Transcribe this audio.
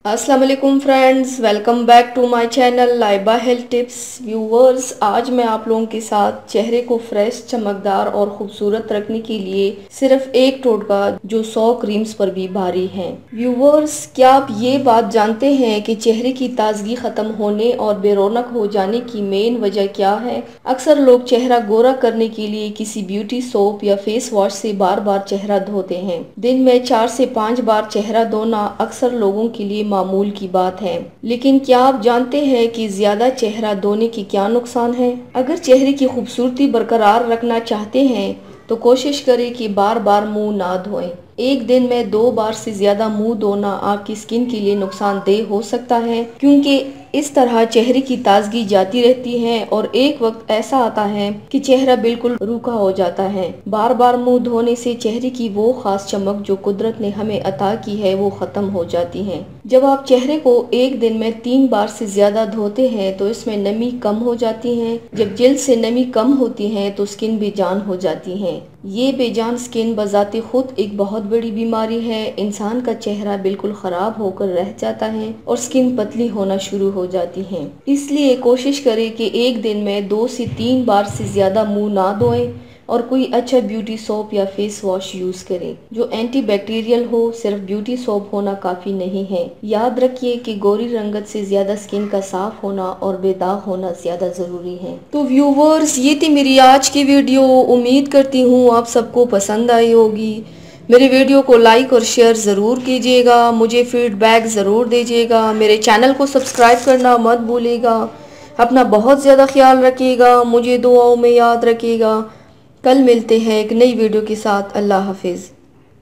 अस्सलाम वालेकुम friends, welcome back to my channel Laiba health tips. Viewers, आज मैं आप लोगों के साथ चेहरे को फ्रेश, चमकदार और खूबसूरत रखने के लिए सिर्फ एक टोटका जो 100 क्रीम्स पर भी भारी है। व्यूवर्स, क्या आप ये बात जानते हैं कि चेहरे की ताजगी खत्म होने और बेरौनक हो जाने की मेन वजह क्या है? अक्सर लोग चेहरा गोरा करने के लिए किसी ब्यूटी सोप या फेस वॉश से बार बार चेहरा धोते हैं। दिन में 4 से 5 बार चेहरा धोना अक्सर लोगों के लिए मामूल की बात है, लेकिन क्या आप जानते हैं कि ज्यादा चेहरा धोने के क्या नुकसान है? अगर चेहरे की खूबसूरती बरकरार रखना चाहते हैं तो कोशिश करें कि बार बार मुंह ना धोएं। एक दिन में 2 बार से ज्यादा मुंह धोना आपकी स्किन के लिए नुकसानदेह हो सकता है, क्योंकि इस तरह चेहरे की ताजगी जाती रहती है और एक वक्त ऐसा आता है कि चेहरा बिल्कुल रूखा हो जाता है। बार बार मुंह धोने से चेहरे की वो खास चमक जो कुदरत ने हमें अता की है वो खत्म हो जाती है। जब आप चेहरे को एक दिन में 3 बार से ज्यादा धोते हैं तो इसमें नमी कम हो जाती है। जब जिल्द से नमी कम होती है तो स्किन बेजान हो जाती है। ये बेजान स्किन बजाते खुद एक बहुत बड़ी बीमारी है। इंसान का चेहरा बिल्कुल खराब होकर रह जाता है और स्किन पतली होना शुरू हो जाती है। इसलिए कोशिश करें कि एक दिन में 2 से 3 बार से ज्यादा मुंह ना धोएं और कोई अच्छा ब्यूटी सोप या फेस वॉश यूज करें जो एंटीबैक्टीरियल हो। सिर्फ ब्यूटी सोप होना काफी नहीं है। याद रखिए कि गोरी रंगत से ज्यादा स्किन का साफ होना और बेदाग होना ज्यादा जरूरी है। तो व्यूवर्स, ये थी मेरी आज की वीडियो। उम्मीद करती हूँ आप सबको पसंद आई होगी। मेरे वीडियो को लाइक और शेयर ज़रूर कीजिएगा। मुझे फीडबैक ज़रूर दीजिएगा। मेरे चैनल को सब्सक्राइब करना मत भूलिएगा। अपना बहुत ज़्यादा ख्याल रखिएगा। मुझे दुआओं में याद रखिएगा। कल मिलते हैं एक नई वीडियो के साथ। अल्लाह हाफिज़।